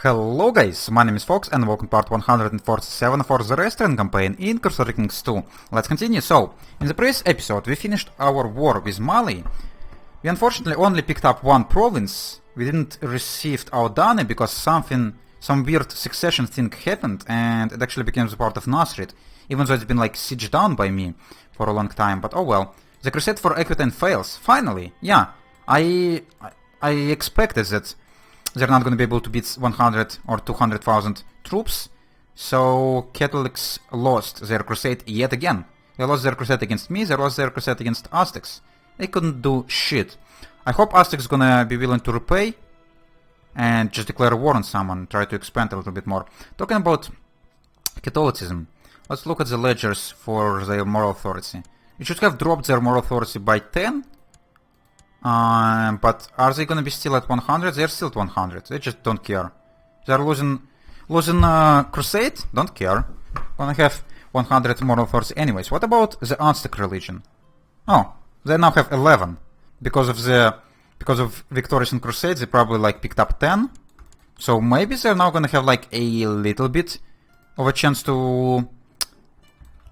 Hello guys, my name is Fox and welcome to part 147 for the Zoroastrian campaign in Crusader Kings 2. Let's continue. So, in the previous episode we finished our war with Mali. We unfortunately only picked up one province. We didn't receive our Dane because some weird succession thing happened and it actually became the part of Nasrid. Even though it's been like sieged down by me for a long time, but oh well. The crusade for Aquitaine fails. Finally! Yeah, I expected that they're not going to be able to beat 100 or 200,000 troops. So Catholics lost their crusade yet again. They lost their crusade against me, they lost their crusade against Aztecs. They couldn't do shit. I hope Aztecs gonna be willing to repay and just declare war on someone, try to expand a little bit more. Talking about Catholicism, let's look at the ledgers for their moral authority. It should have dropped their moral authority by 10. But are they gonna be still at 100? They're still at 100. They just don't care. They're losing crusade? Don't care. Gonna have 100 moral authority anyways. What about the Aztec religion? Oh, they now have 11. Because of victories in crusades, they probably like picked up 10. So maybe they're now gonna have like a little bit of a chance to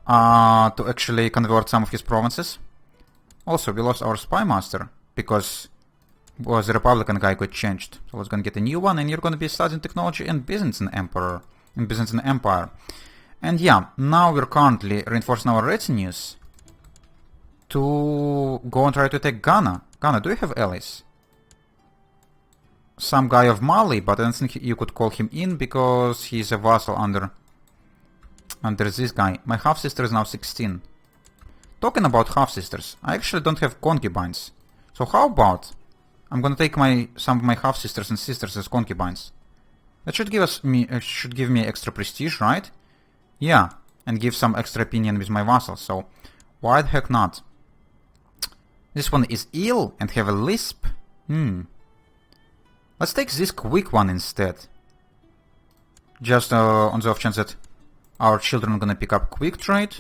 actually convert some of his provinces. Also, we lost our spy master because the Republican guy got changed. So I was gonna get a new one, and you're gonna be studying technology in Byzantine Empire. And yeah, now we're currently reinforcing our retinues to go and try to attack Ghana. Ghana, do you have allies? Some guy of Mali, but I don't think you could call him in because he's a vassal under this guy. My half-sister is now 16. Talking about half-sisters, I actually don't have concubines. So how about I'm gonna take some of my half-sisters and sisters as concubines. That should give me extra prestige, right? Yeah, and give some extra opinion with my vassals, so why the heck not? This one is ill and have a lisp? Let's take this quick one instead. Just on the off chance that our children are gonna pick up quick trade.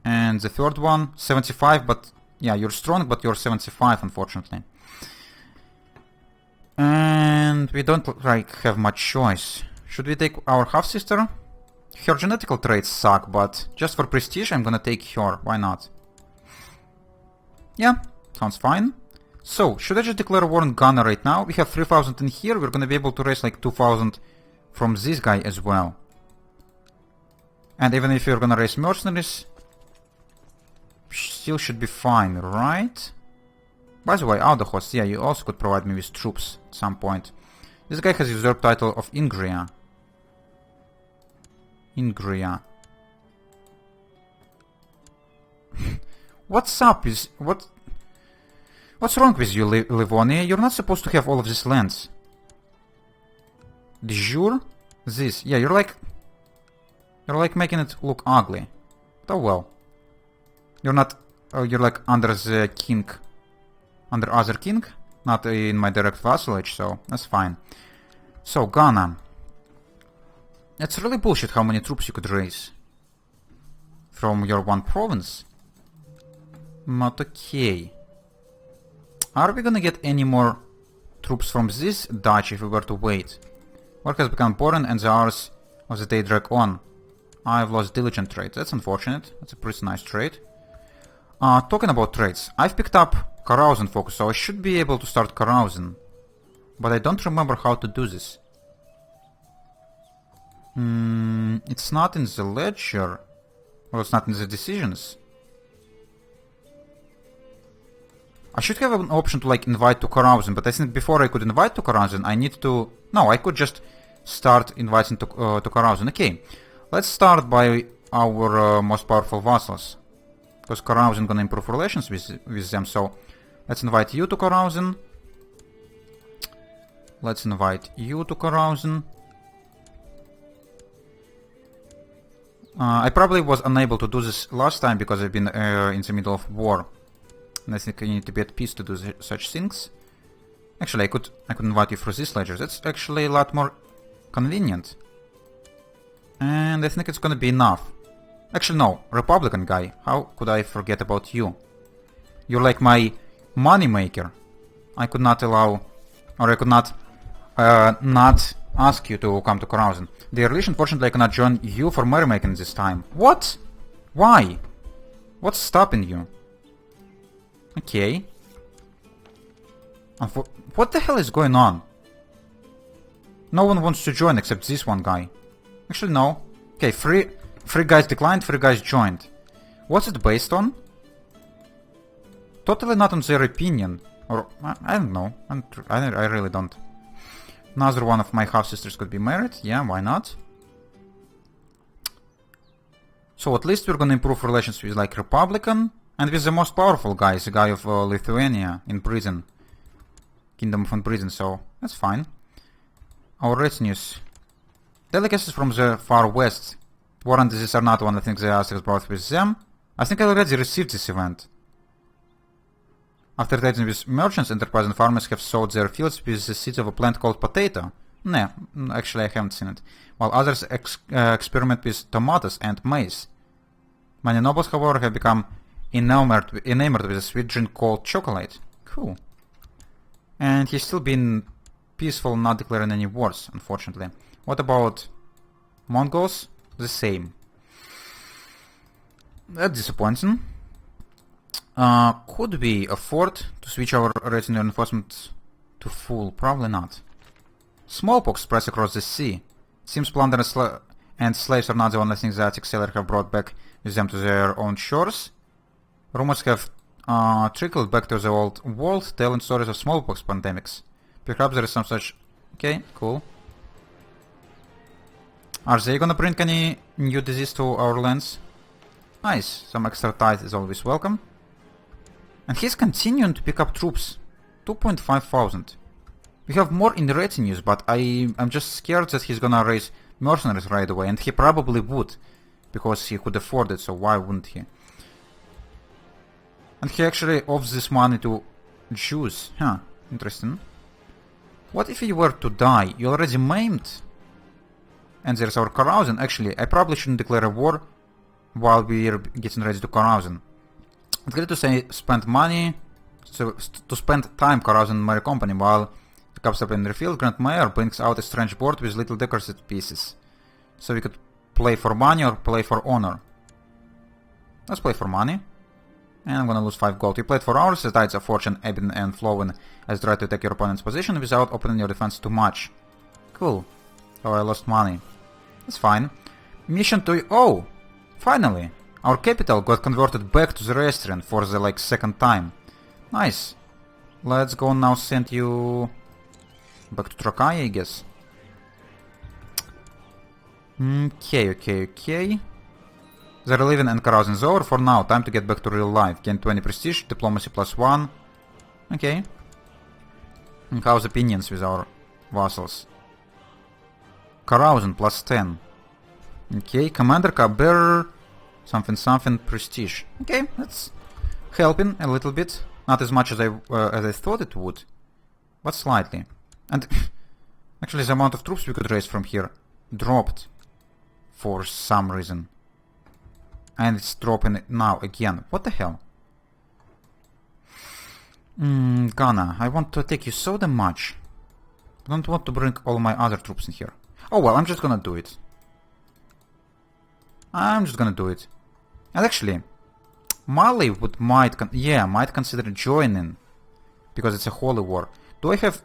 And the third one, 75, but yeah, you're strong, but you're 75, unfortunately. And we don't have much choice. Should we take our half-sister? Her genetical traits suck, but just for prestige, I'm gonna take her. Why not? Yeah, sounds fine. So, should I just declare war on Ghana right now? We have 3,000 in here. We're gonna be able to raise like 2,000 from this guy as well. And even if you're gonna raise mercenaries, still should be fine, right? By the way, Audahost, yeah, you also could provide me with troops at some point. This guy has usurped title of Ingria. What's up? What's wrong with you, Livonia? You're not supposed to have all of these lands. De jure? This. Yeah, you're like making it look ugly. But oh well. You're not... you're like under the king. Under other king? Not in my direct vassalage, so that's fine. So, Ghana. It's really bullshit how many troops you could raise from your one province. Not okay. Are we gonna get any more troops from this Dutch if we were to wait? Work has become boring and the hours of the day drag on. I've lost diligent trade. That's unfortunate. That's a pretty nice trade. Talking about trades, I've picked up carousing focus, so I should be able to start carousing. But I don't remember how to do this. It's not in the ledger. Well, it's not in the decisions. I should have an option to like invite to carousing, but I think before I could invite to carousing, I need to... No, I could just start inviting to carousing. Okay, let's start by our most powerful vassals. Because carousing gonna improve relations with them, so let's invite you to carousing. Let's invite you to carousing. I probably was unable to do this last time because I've been in the middle of war. And I think I need to be at peace to do such things. Actually, I could invite you through this ledger. That's actually a lot more convenient. And I think it's gonna be enough. Actually, no. Republican guy. How could I forget about you? You're like my money maker. I could not allow... Or I could not ask you to come to Carousing. Dear Lish, unfortunately I cannot join you for merrymaking this time. What? Why? What's stopping you? Okay. What the hell is going on? No one wants to join except this one guy. Actually, no. Okay, three guys declined, 3 guys joined. What's it based on? Totally not on their opinion. Or, I don't know. I really don't. Another one of my half-sisters could be married. Yeah, why not? So at least we're gonna improve relations with, like, Republican. And with the most powerful guy, the guy of Lithuania in prison. Kingdom of Prison, so that's fine. Our retinues. Delicacies from the far west. Warrant this or not one, I think the Aztecs brought with them. I think I already received this event. After trading with merchants, enterprising farmers have sowed their fields with the seeds of a plant called potato. Nah, actually I haven't seen it. While others experiment with tomatoes and maize. Many nobles, however, have become enamored with a sweet drink called chocolate. Cool. And he's still been peaceful, not declaring any wars, unfortunately. What about Mongols? The same. That's disappointing. Could we afford to switch our retinue enforcement to full? Probably not. Smallpox spreads across the sea. Seems plunder and slaves are not the only things the Attic sailors have brought back with them to their own shores. Rumors have trickled back to the old world, telling stories of smallpox pandemics. Perhaps there is some such... Okay, cool. Are they gonna bring any new disease to our lands? Nice, some extra tithe is always welcome. And he's continuing to pick up troops. 2,500. We have more in the retinues, but I'm just scared that he's gonna raise mercenaries right away, and he probably would, because he could afford it, so why wouldn't he? And he actually offers this money to Jews. Huh, interesting. What if he were to die? You already maimed? And there's our carousing. Actually, I probably shouldn't declare a war while we're getting ready to carousing. It's great to say spend money, to spend time carousing Mary Company while the cups are in refill. Grand Mayor brings out a strange board with little decorated pieces. So we could play for money or play for honor. Let's play for money. And I'm gonna lose 5 gold. You played for hours, the tides of fortune ebbing and flowing as you try to take your opponent's position without opening your defense too much. Cool. So I lost money. That's fine. Mission to... Oh! Finally! Our capital got converted back to Zoroastrian for the, like, 2nd time. Nice. Let's go now send you... back to Trakai, I guess. Okay. The relieving and carousing is over for now. Time to get back to real life. Gain 20 prestige, diplomacy +1. Okay. And how's opinions with our vassals? Carousing +10. Okay, Commander, Cupbearer, something, prestige. Okay, that's helping a little bit. Not as much as I thought it would, but slightly. And actually the amount of troops we could raise from here dropped for some reason. And it's dropping now again. What the hell? Ghana, I want to take you so damn much. I don't want to bring all my other troops in here. Oh well, I'm just gonna do it. And actually, Mali might consider joining, because it's a holy war. Do I have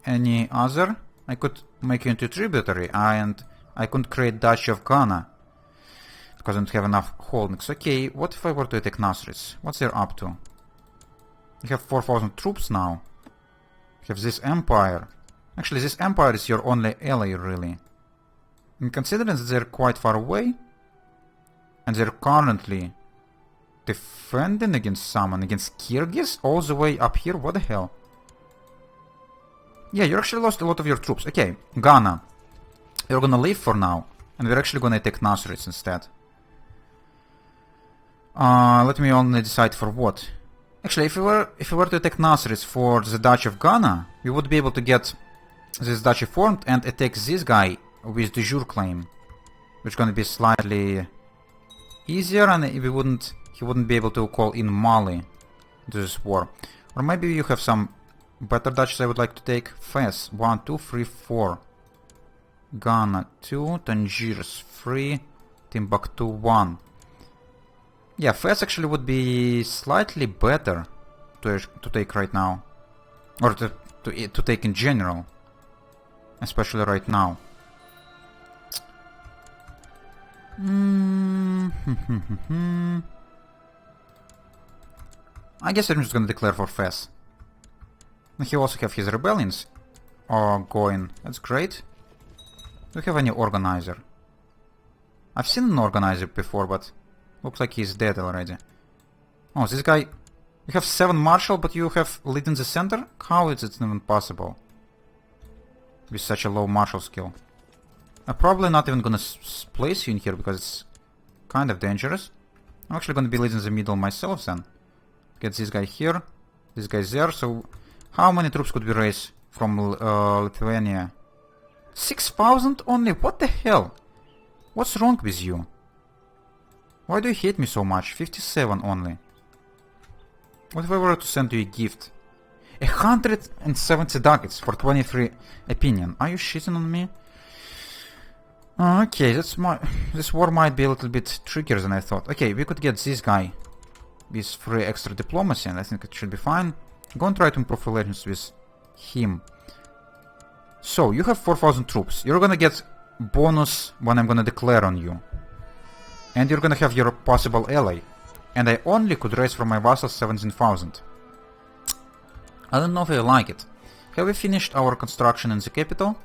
any other? I could make you into a tributary, and I couldn't create Duchy of Ghana, because I don't have enough holdings. Okay, what if I were to attack Nasrids? What's they're up to? You have 4,000 troops now. You have this empire. Actually, this empire is your only ally, really. And considering that they're quite far away, and they're currently defending against someone, against Kyrgyz, all the way up here, what the hell? Yeah, you actually lost a lot of your troops. Okay, Ghana. You're gonna leave for now, and we're actually gonna take Nasrids instead. Let me only decide for what. Actually, if we were to attack Nasrids for the Duchy of Ghana, we would be able to get this duchy formed and attack this guy with de jure claim, which is gonna be slightly easier, and he wouldn't be able to call in Mali to this war. Or maybe you have some better duchies I would like to take. Fez, 1, 2, 3, 4. Ghana 2, Tangiers 3, Timbuktu 1. Yeah, Fez actually would be slightly better to take right now. Or to take in general. Especially right now. I guess I'm just gonna declare for Fez. And he also have his rebellions going. That's great. Do we have any organizer? I've seen an organizer before, but looks like he's dead already. Oh, this guy... You have 7 marshal, but you have lead in the center? How is it even possible? With such a low marshal skill. I'm probably not even gonna place you in here, because it's kind of dangerous. I'm actually gonna be leading the middle myself then. Get this guy here, this guy there, so... How many troops could we raise from Lithuania? 6,000 only? What the hell? What's wrong with you? Why do you hate me so much? 57 only. What if I were to send you a gift? 170 ducats for 23 opinion. Are you shitting on me? Okay, this war might be a little bit trickier than I thought. Okay, we could get this guy with 3 extra diplomacy, and I think it should be fine. Go and try to improve relations with him. So, you have 4,000 troops. You're gonna get bonus when I'm gonna declare on you. And you're gonna have your possible ally. And I only could raise from my vassals 17,000. I don't know if I like it. Have we finished our construction in the capital?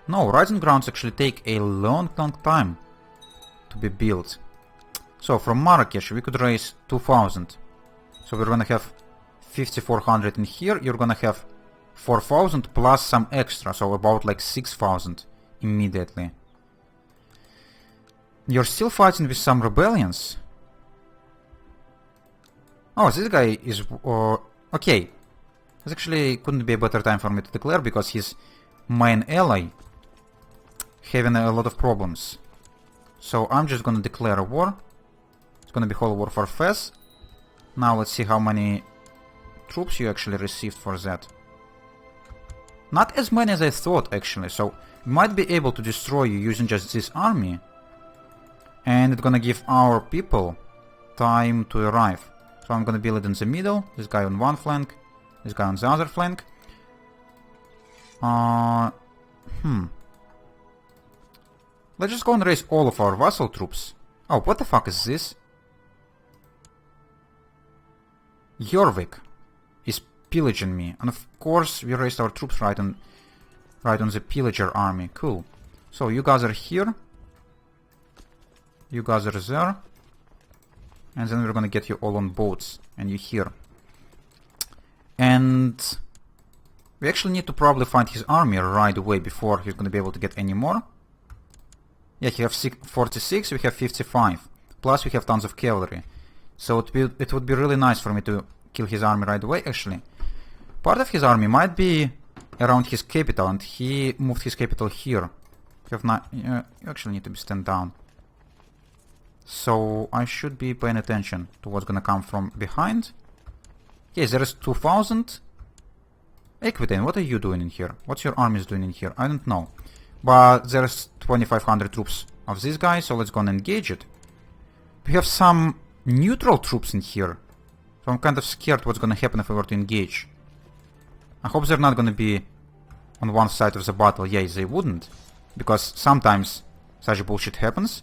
No, rising grounds actually take a long time to be built. So from Marrakesh we could raise 2,000. So we're gonna have 5,400 in here. You're gonna have 4,000 plus some extra, so about like 6,000 immediately. You're still fighting with some rebellions. Oh, this guy is... okay. This actually couldn't be a better time for me to declare, because his main ally having a lot of problems. So I'm just gonna declare a war. It's gonna be whole war for Fez. Now let's see how many troops you actually received for that. Not as many as I thought, actually, so we might be able to destroy you using just this army. And it's gonna give our people time to arrive. So I'm gonna build it in the middle, this guy on one flank, this guy on the other flank. Let's just go and raise all of our vassal troops. Oh, what the fuck is this? Jorvik is pillaging me, and of course we raised our troops right on the pillager army. Cool. So you guys are here. You guys are there. And then we're gonna get you all on boats. And you here. And we actually need to probably find his army right away before he's gonna be able to get any more. Yeah, he has 46, we have 55. Plus we have tons of cavalry. So it would be really nice for me to kill his army right away, actually. Part of his army might be around his capital, and he moved his capital here. You actually need to stand down. So I should be paying attention to what's gonna come from behind. Yes, there is 2,000. Aquitaine, what are you doing in here? What's your armies doing in here? I don't know. But there's 2,500 troops of this guy, so let's go and engage it. We have some neutral troops in here. So I'm kind of scared what's gonna happen if we were to engage. I hope they're not gonna be on one side of the battle. Yeah, they wouldn't. Because sometimes such bullshit happens.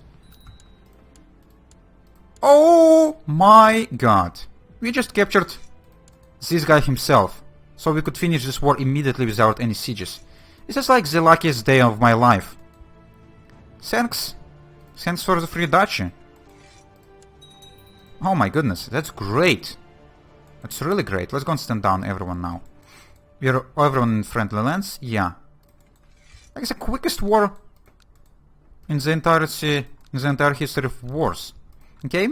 Oh my god. We just captured this guy himself. So we could finish this war immediately without any sieges. This is like the luckiest day of my life. Thanks. Thanks for the free duchy. Oh my goodness, that's great. That's really great. Let's go and stand down everyone now. We're everyone in friendly lands? Yeah. Like the quickest war in the entire history of wars. Okay?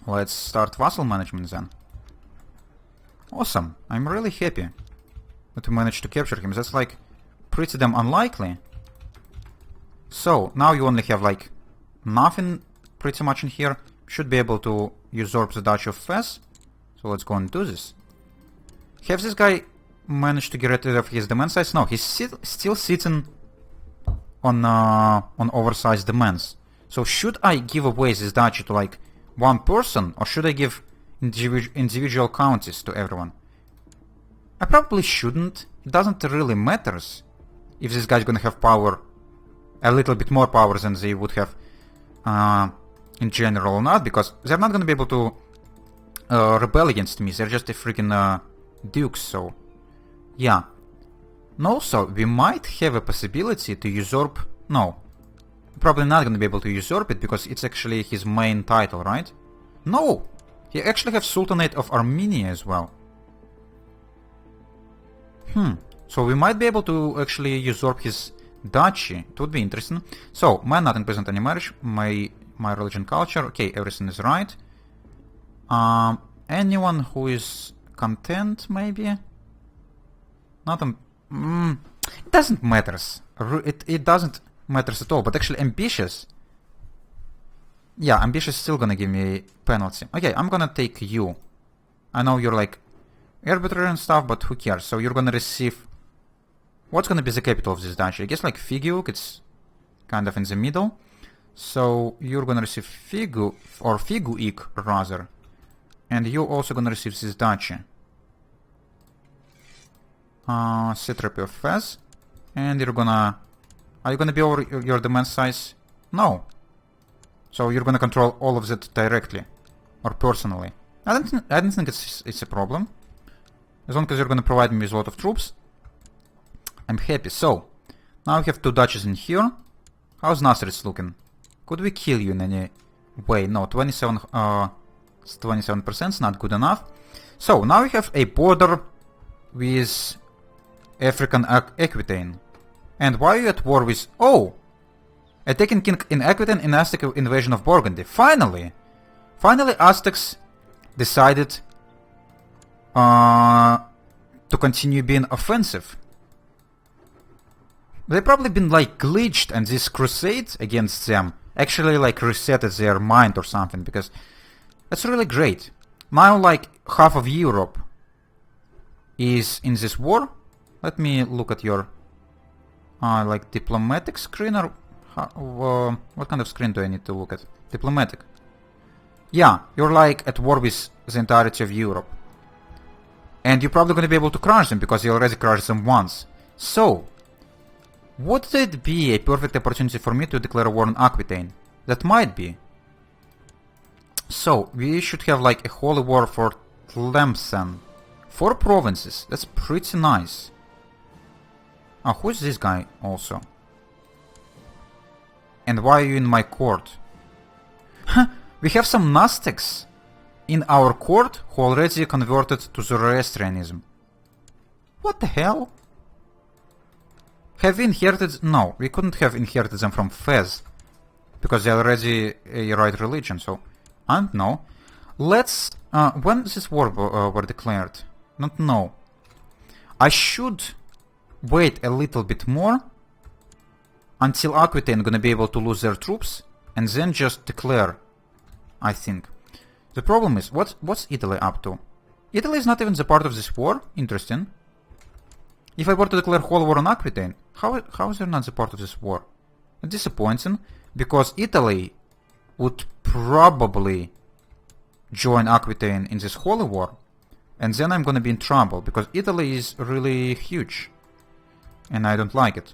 Let's start vassal management then. Awesome. I'm really happy that we managed to capture him. That's like pretty damn unlikely. So, now you only have like nothing pretty much in here. Should be able to usurp the Duchy of Fez. So let's go and do this. Have this guy managed to get rid of his demand size? No, he's still sitting on oversized demands. So should I give away this duchy to like one person, or should I give individual counties to everyone? I probably shouldn't. It doesn't really matter if this guy's gonna have power, a little bit more power than they would have in general or not, because they're not gonna be able to rebel against me. They're just a freaking dukes, so yeah. And also, we might have a possibility to usurp... No. Probably not gonna be able to usurp it, because it's actually his main title, right? No! He actually has Sultanate of Armenia as well. So we might be able to actually usurp his duchy. It would be interesting. So, man not in present any marriage, my religion culture, okay, everything is right. Anyone who is content, maybe? Not it doesn't matter. It doesn't matter at all, but actually ambitious. Yeah, ambitious is still gonna give me penalty. Okay, I'm gonna take you. I know you're like arbitrary and stuff, but who cares? So you're gonna receive... What's gonna be the capital of this duchy? I guess like Figuk, it's kind of in the middle. So you're gonna receive Figu, or Figuik rather. And you're also gonna receive this duchy. Satrapy of Fez. And you're gonna... Are you gonna be over your demand size? No. So you're gonna control all of that directly. Or personally. I don't think it's a problem. As long as you're gonna provide me with a lot of troops, I'm happy. So, now we have two duchies in here. How's Nasrid looking? Could we kill you in any way? No, 27% is not good enough. So, now we have a border with African Aquitaine. And why are you at war with... Oh! Attacking king in Aquitaine in Aztec invasion of Burgundy. Finally! Finally Aztecs decided to continue being offensive. They've probably been like glitched, and this crusade against them actually like resetted their mind or something, because that's really great. Now like half of Europe is in this war. Let me look at your like diplomatic screen, or what kind of screen do I need to look at? Diplomatic. Yeah, you're like at war with the entirety of Europe. And you're probably going to be able to crush them, because you already crushed them once. So, would it be a perfect opportunity for me to declare war on Aquitaine? That might be. So, we should have like a holy war for Tlemcen. 4 provinces, that's pretty nice. Who is this guy also? And why are you in my court? We have some Gnostics in our court who already converted to Zoroastrianism. What the hell? Have we inherited... No, we couldn't have inherited them from Fez, because they're already a right religion, so... I don't know. Let's... when this war were declared? Don't know. I should wait a little bit more until Aquitaine gonna be able to lose their troops, and then just declare, I think. The problem is, what's Italy up to? Italy is not even the part of this war? Interesting. If I were to declare whole war on Aquitaine, how is there not the part of this war? Disappointing, because Italy would probably join Aquitaine in this holy war, and then I'm gonna be in trouble, because Italy is really huge, and I don't like it.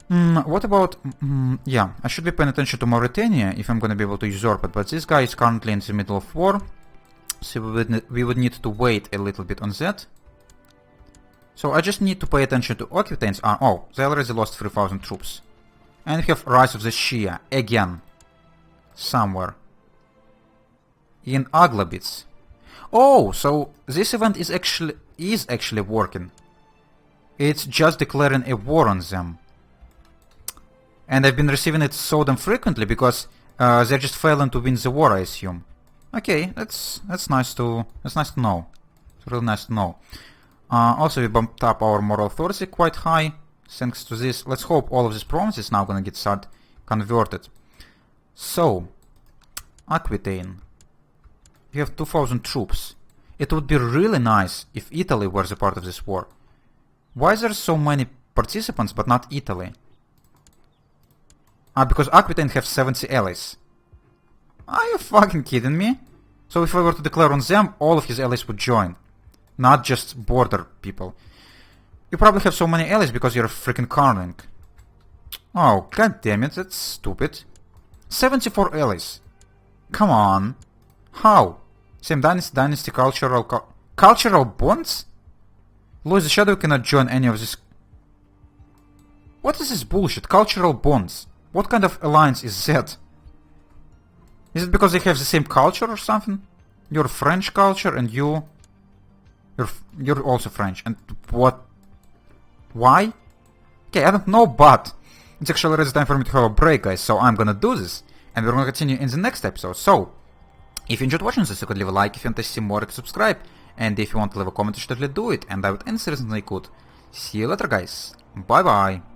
What about... yeah, I should be paying attention to Mauritania if I'm gonna be able to usurp it, but this guy is currently in the middle of war, so we would need to wait a little bit on that. So I just need to pay attention to Aquitaines. Oh, they already lost 3,000 troops. And we have Rise of the Shia, again. Somewhere. In Aglabits. Oh, so this event is actually working. It's just declaring a war on them. And I've been receiving it so damn frequently because they're just failing to win the war, I assume. Okay, that's nice to know. It's really nice to know. Also, we bumped up our moral authority quite high. Thanks to this, let's hope all of these provinces now gonna get converted. So, Aquitaine. We have 2,000 troops. It would be really nice if Italy were the part of this war. Why is there so many participants, but not Italy. Ah, because Aquitaine have 70 allies. Are you fucking kidding me? So if I were to declare on them, all of his allies would join. Not just border people. You probably have so many allies because you're freaking Carling. Oh, god damn it, that's stupid. 74 allies. Come on. How? Same dynasty, cultural bonds? Louis the Shadow cannot join any of this. What is this bullshit? Cultural bonds. What kind of alliance is that? Is it because they have the same culture or something? You're French culture and you're also French. And what? Why? Okay, I don't know, but it's actually already time for me to have a break, guys, so I'm gonna do this. And we're gonna continue in the next episode. So, if you enjoyed watching this, you could leave a like. If you want to see more, you can subscribe. And if you want to leave a comment, you should definitely do it. And I would answer as I could. See you later, guys. Bye bye.